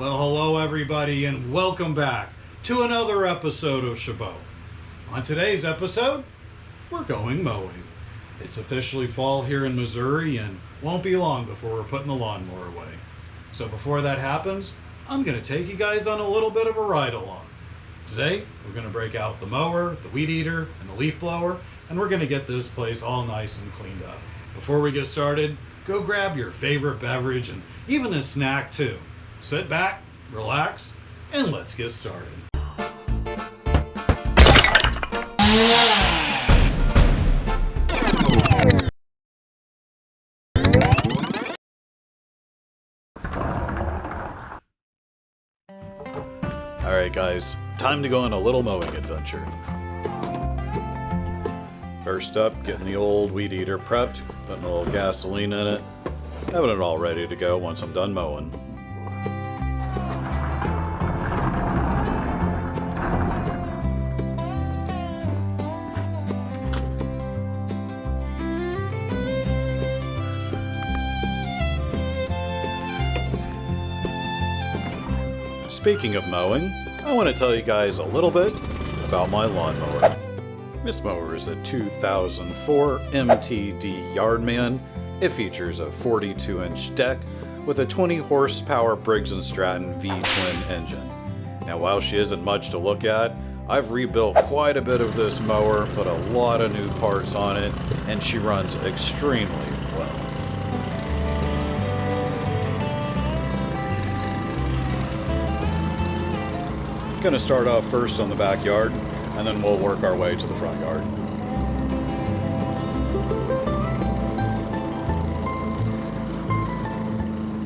Well, hello everybody and welcome back to another episode of Shaboque. On today's episode, we're going mowing. It's officially fall here in Missouri and won't be long before we're putting the lawnmower away. So before that happens, I'm going to take you guys on a little bit of a ride along. Today, we're going to break out the mower, the weed eater, and the leaf blower, and we're going to get this place all nice and cleaned up. Before we get started, go grab your favorite beverage and even a snack too. Sit back, relax, and let's get started. Alright guys, time to go on a little mowing adventure. First up, getting the old weed eater prepped, putting a little gasoline in it, having it all ready to go once I'm done mowing. Speaking of mowing, I want to tell you guys a little bit about my lawnmower. This mower is a 2004 MTD Yardman. It features a 42-inch deck with a 20 horsepower Briggs & Stratton V-twin engine. Now while she isn't much to look at, I've rebuilt quite a bit of this mower, put a lot of new parts on it, and she runs extremely well. Gonna start off first on the backyard, and then we'll work our way to the front yard.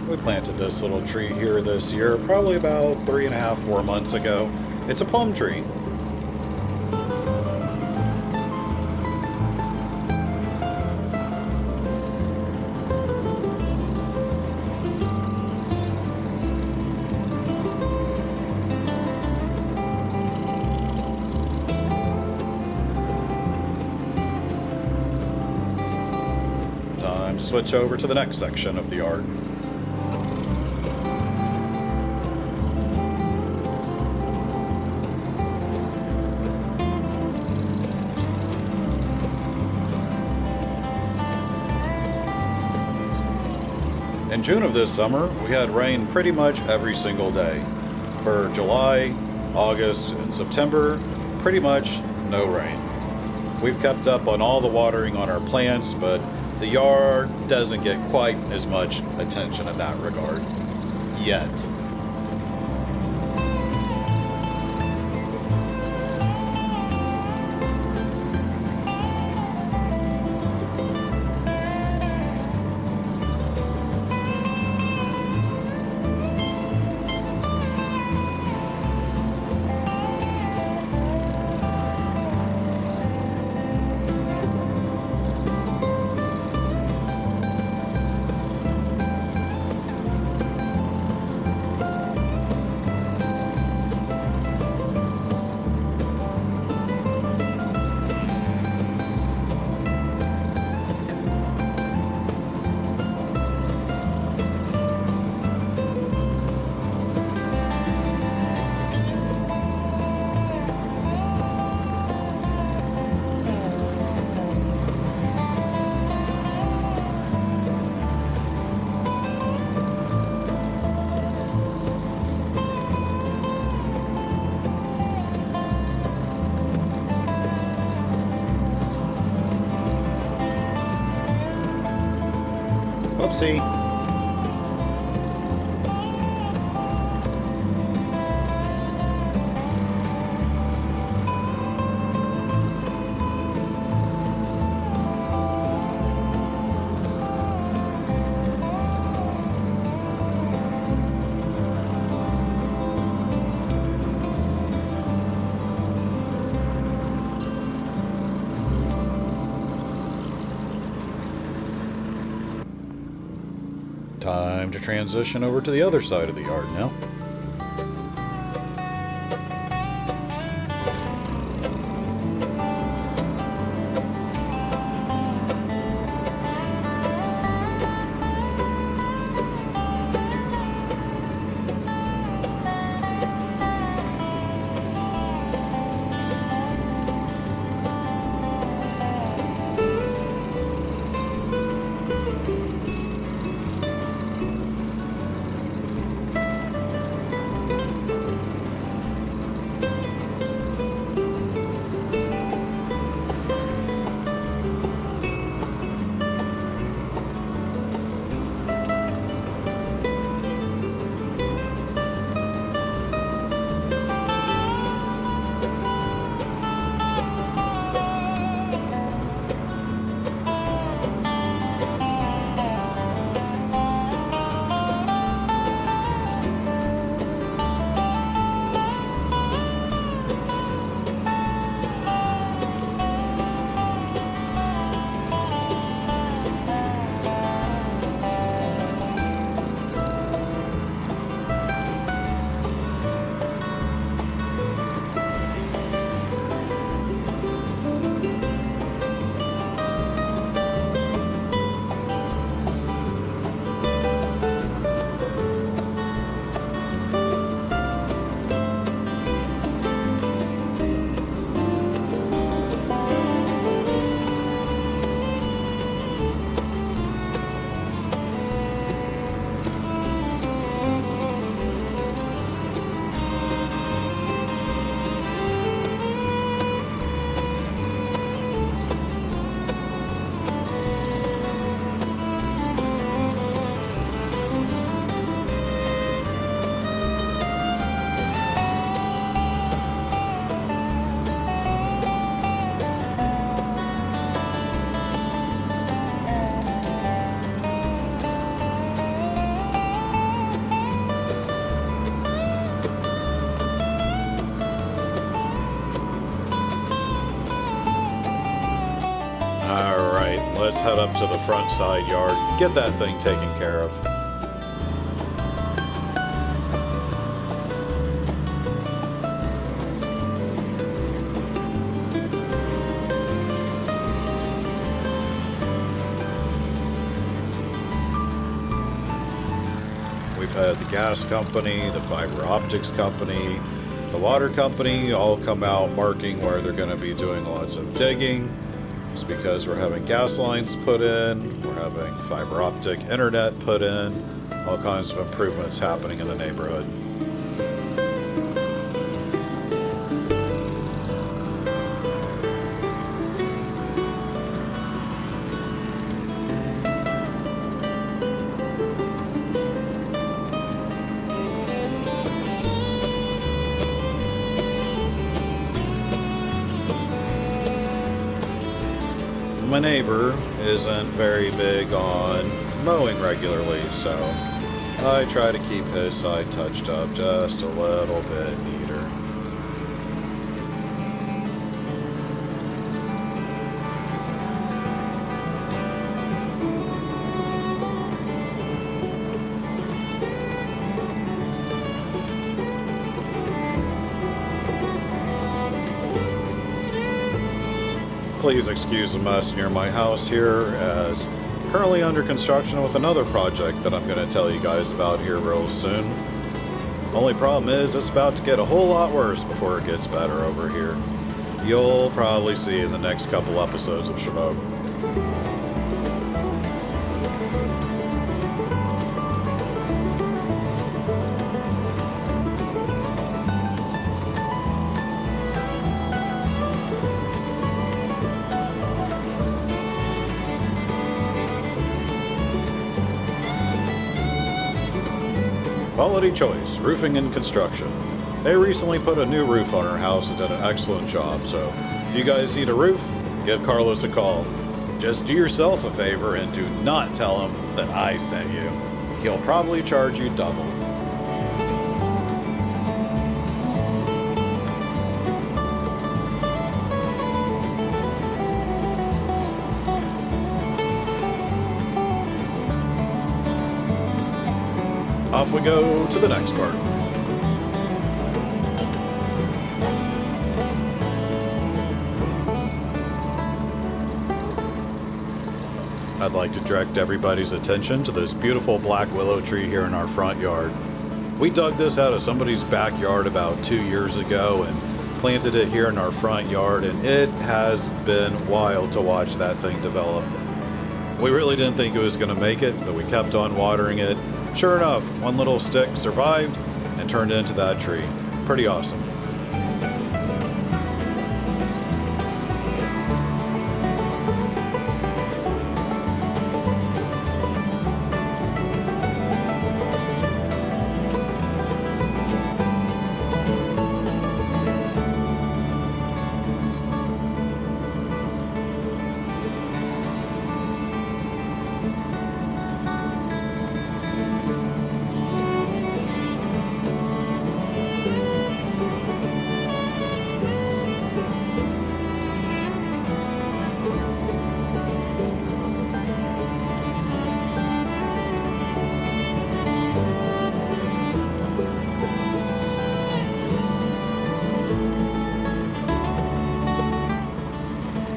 We planted this little tree here this year, probably about 3.5, 4 months ago. It's a plum tree. Time to switch over to the next section of the yard. In June of this summer, we had rain pretty much every single day. For July, August, and September, pretty much no rain. We've kept up on all the watering on our plants, but the yard doesn't get quite as much attention in that regard. Yet. Oopsie. Time to transition over to the other side of the yard now. let's head up to the front side yard, get that thing taken care of. We've had the gas company, the fiber optics company, the water company all come out marking where they're going to be doing lots of digging. It's because we're having gas lines put in, we're having fiber optic internet put in, all kinds of improvements happening in the neighborhood. My neighbor isn't very big on mowing regularly, so I try to keep his side touched up just a little bit neater. Please excuse the mess near my house here, as currently under construction with another project that I'm going to tell you guys about here real soon. Only problem is it's about to get a whole lot worse before it gets better over here. You'll probably see in the next couple episodes of Shaboque. Quality Choice, Roofing and Construction. They recently put a new roof on our house and did an excellent job, so if you guys need a roof, give Carlos a call. Just do yourself a favor and do not tell him that I sent you. He'll probably charge you double. Off we go to the next part. I'd like to direct everybody's attention to this beautiful black willow tree here in our front yard. We dug this out of somebody's backyard about 2 years ago and planted it here in our front yard, and it has been wild to watch that thing develop. We really didn't think it was going to make it, but we kept on watering it. Sure enough, one little stick survived and turned into that tree. Pretty awesome.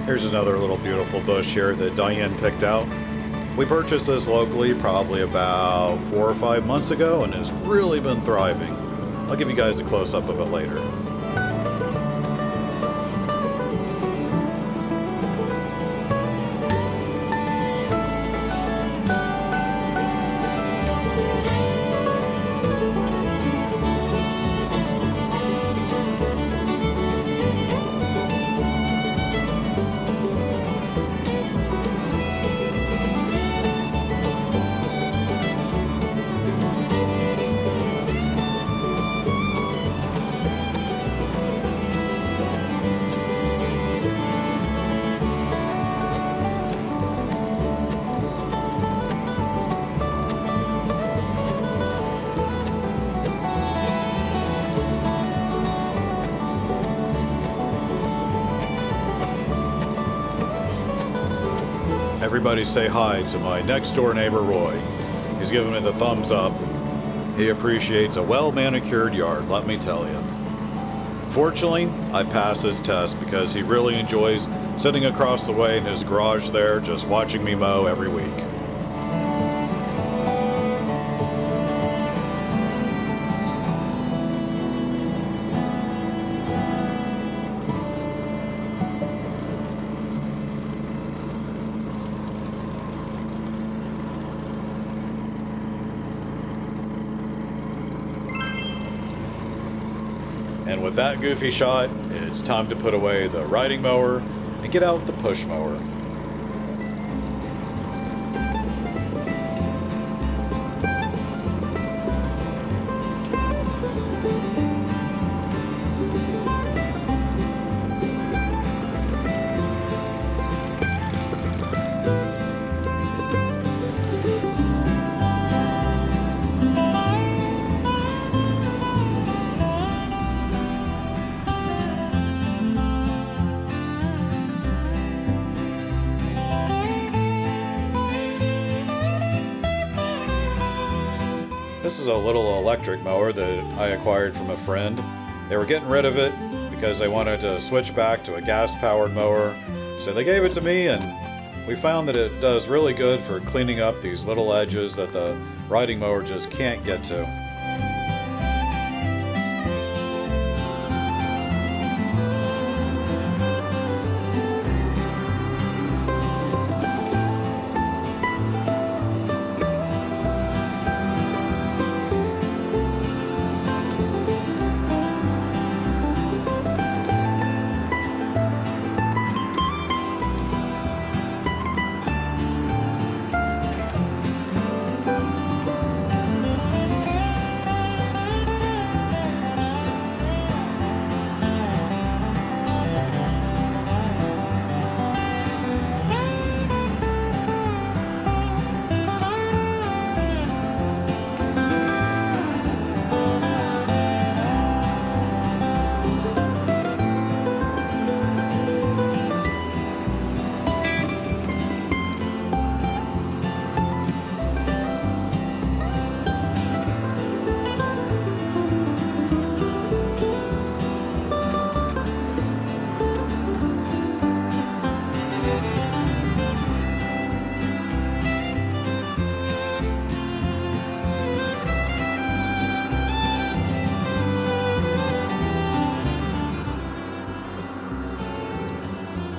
Here's another little beautiful bush here that Diane picked out. We purchased this locally probably about 4 or 5 months ago and has really been thriving. I'll give you guys a close-up of it later. Everybody say hi to my next door neighbor Roy. He's giving me the thumbs up. He appreciates a well-manicured yard, let me tell you. Fortunately, I passed his test because he really enjoys sitting across the way in his garage there, just watching me mow every week. And with that goofy shot, it's time to put away the riding mower and get out the push mower. This is a little electric mower that I acquired from a friend. They were getting rid of it because they wanted to switch back to a gas-powered mower. So they gave it to me, and we found that it does really good for cleaning up these little edges that the riding mower just can't get to.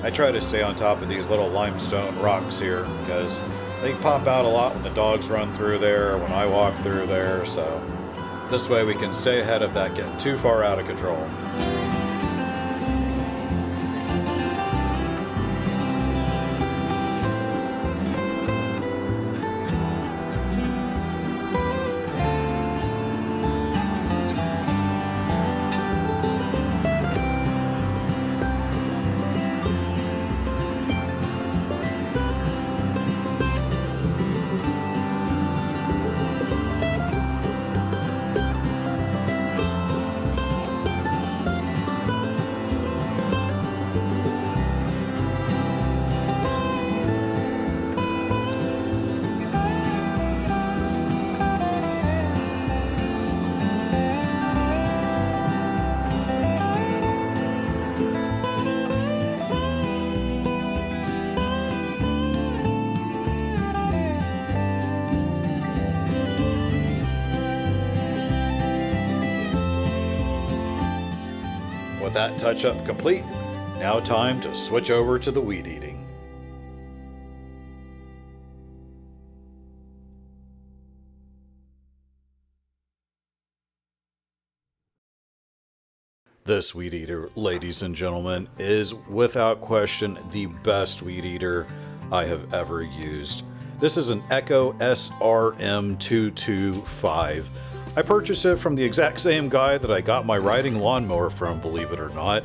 I try to stay on top of these little limestone rocks here because they pop out a lot when the dogs run through there or when I walk through there, so this way we can stay ahead of that getting too far out of control. With that touch-up complete, now time to switch over to the weed eating. This weed eater, ladies and gentlemen, is without question the best weed eater I have ever used. This is an Echo SRM225. I purchased it from the exact same guy that I got my riding lawnmower from, believe it or not,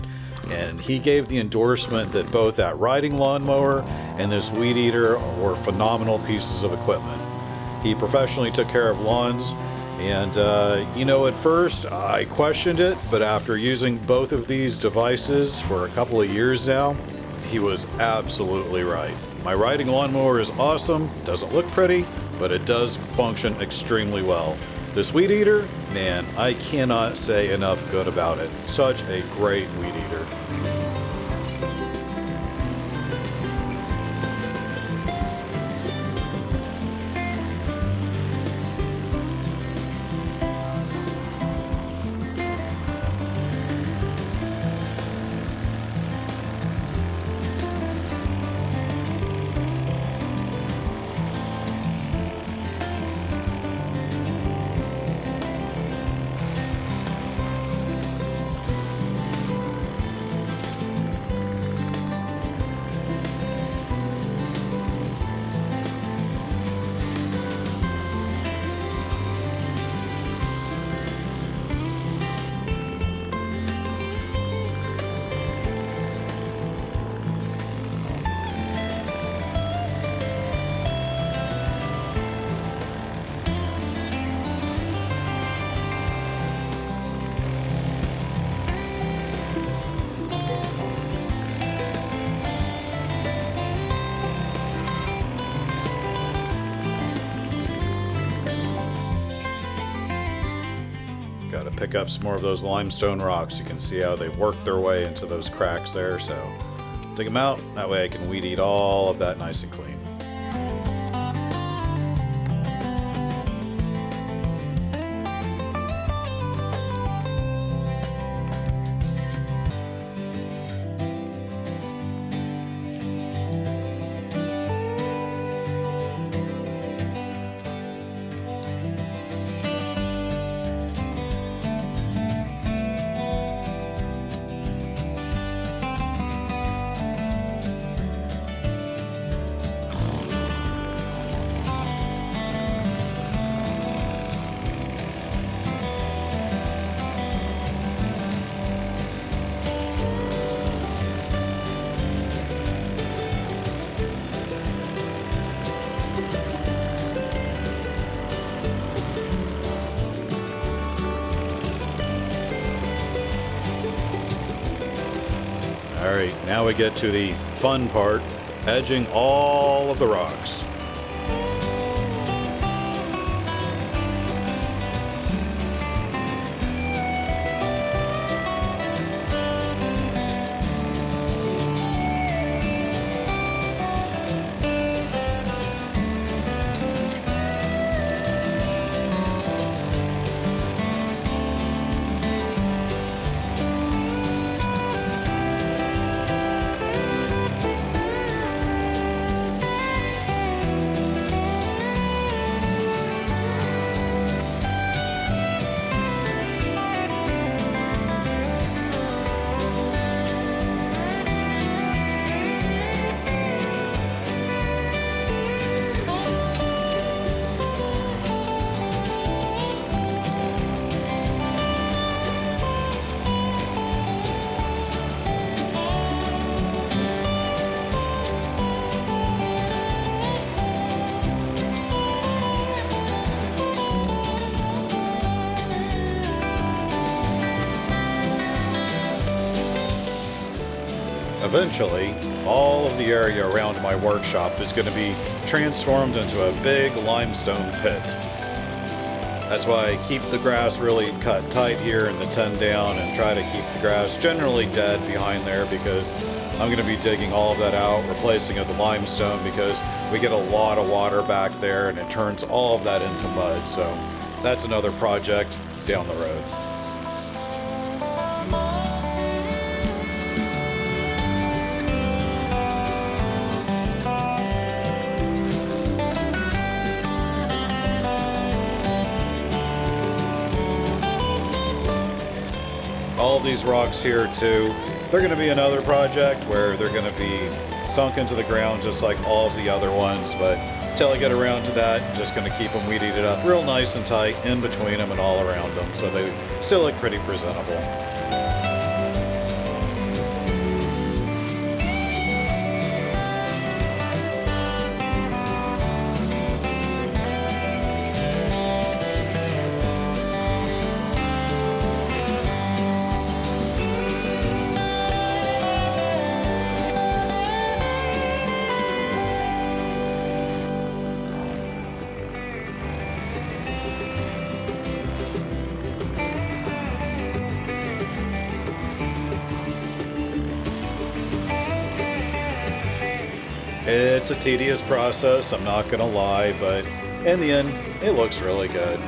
and he gave the endorsement that both that riding lawnmower and this weed eater were phenomenal pieces of equipment. He professionally took care of lawns, and at first I questioned it, but after using both of these devices for a couple of years now, he was absolutely right. My riding lawnmower is awesome, doesn't look pretty, but it does function extremely well. This weed eater, man, I cannot say enough good about it. Such a great weed eater. Got to pick up some more of those limestone rocks. You can see how they've worked their way into those cracks there, so dig them out. That way I can weed eat all of that nice and clean. Alright, now we get to the fun part, edging all of the rocks. Eventually, all of the area around my workshop is going to be transformed into a big limestone pit. That's why I keep the grass really cut tight here and the tent down and try to keep the grass generally dead behind there, because I'm going to be digging all of that out, replacing it with limestone, because we get a lot of water back there and it turns all of that into mud. So that's another project down the road. All of these rocks here too, they're going to be another project where they're going to be sunk into the ground just like all of the other ones, but until I get around to that, I'm just going to keep them weed eated up real nice and tight in between them and all around them, so they still look pretty presentable. It's a tedious process, I'm not gonna lie, but in the end, it looks really good.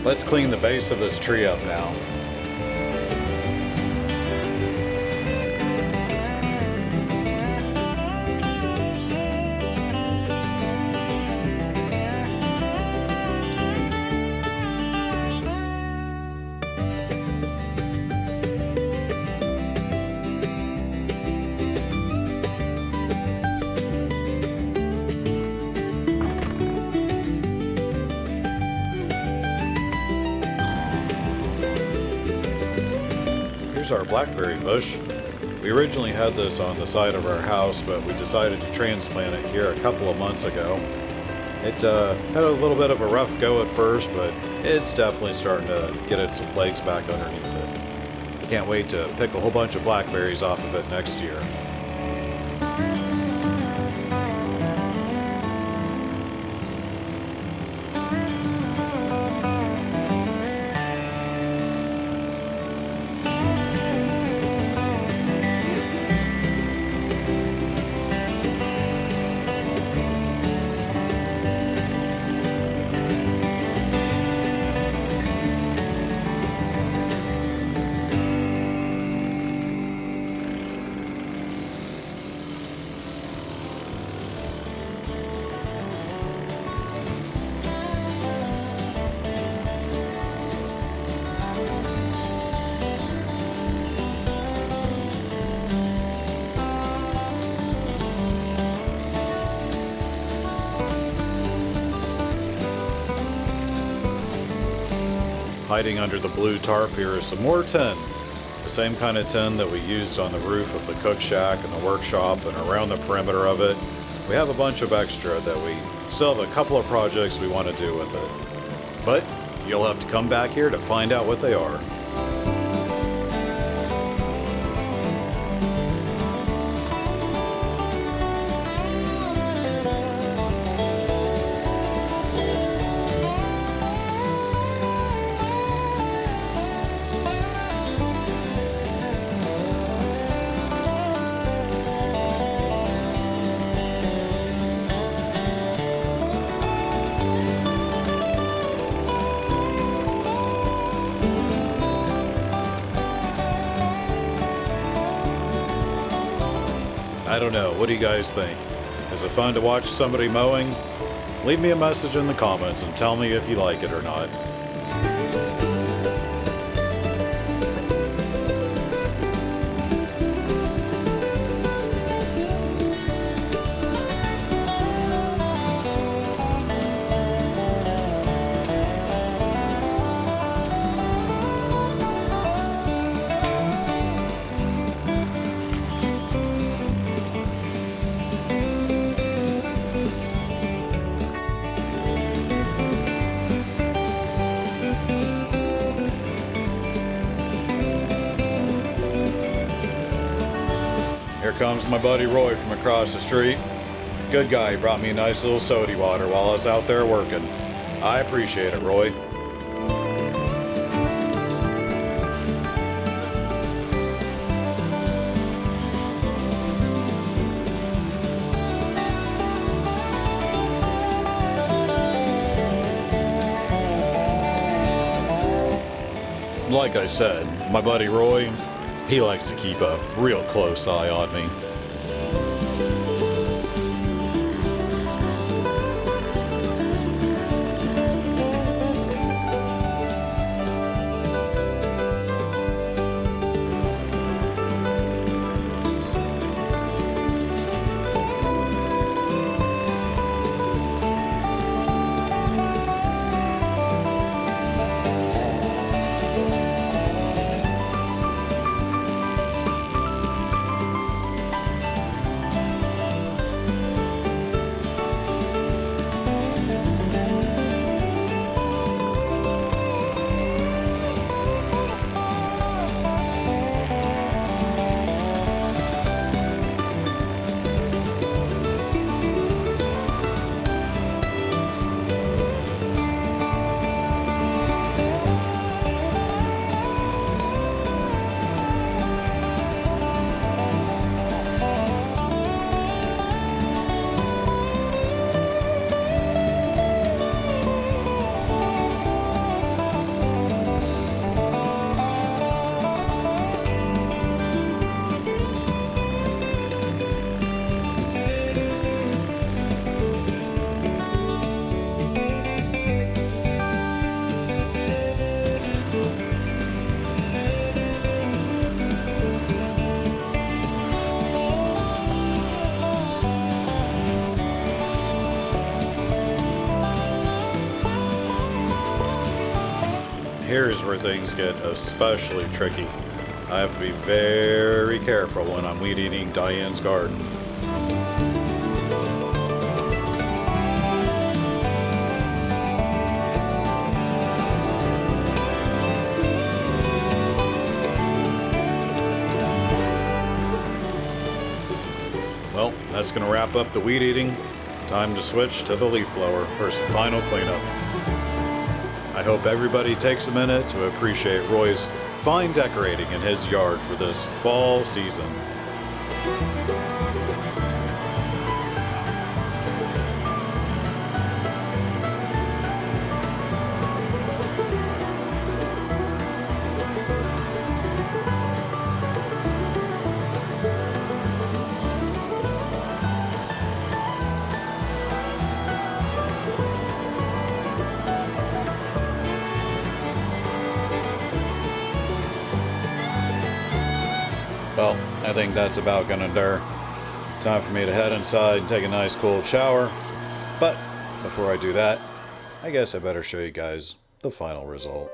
Let's clean the base of this tree up now. Here's our blackberry bush. We originally had this on the side of our house, but we decided to transplant it here a couple of months ago. It had a little bit of a rough go at first, but it's definitely starting to get its legs back underneath it. Can't wait to pick a whole bunch of blackberries off of it next year. Hiding under the blue tarp here is some more tin. The same kind of tin that we used on the roof of the cook shack and the workshop and around the perimeter of it. We have a bunch of extra that we still have a couple of projects we want to do with it. But you'll have to come back here to find out what they are. I don't know, what do you guys think? Is it fun to watch somebody mowing? Leave me a message in the comments and tell me if you like it or not. Here comes my buddy Roy from across the street. Good guy, he brought me a nice little soda water while I was out there working. I appreciate it, Roy. like I said, my buddy Roy, he likes to keep a real close eye on me. Here's where things get especially tricky. I have to be very careful when I'm weed eating Diane's garden. Well, that's going to wrap up the weed eating. Time to switch to the leaf blower for some final cleanup. I hope everybody takes a minute to appreciate Roy's fine decorating in his yard for this fall season. Well, I think that's about gonna do. Time for me to head inside and take a nice cold shower. But before I do that, I guess I better show you guys the final result.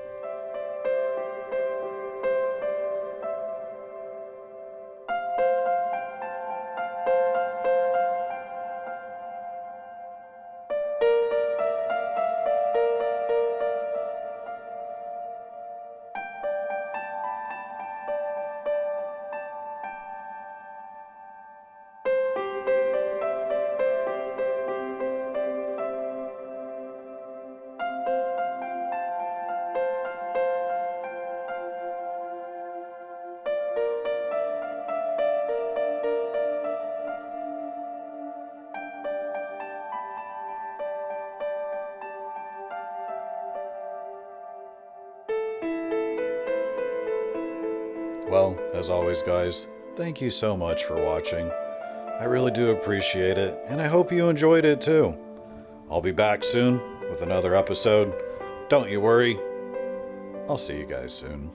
Well, as always guys, thank you so much for watching. I really do appreciate it, and I hope you enjoyed it too. I'll be back soon with another episode. Don't you worry. I'll see you guys soon.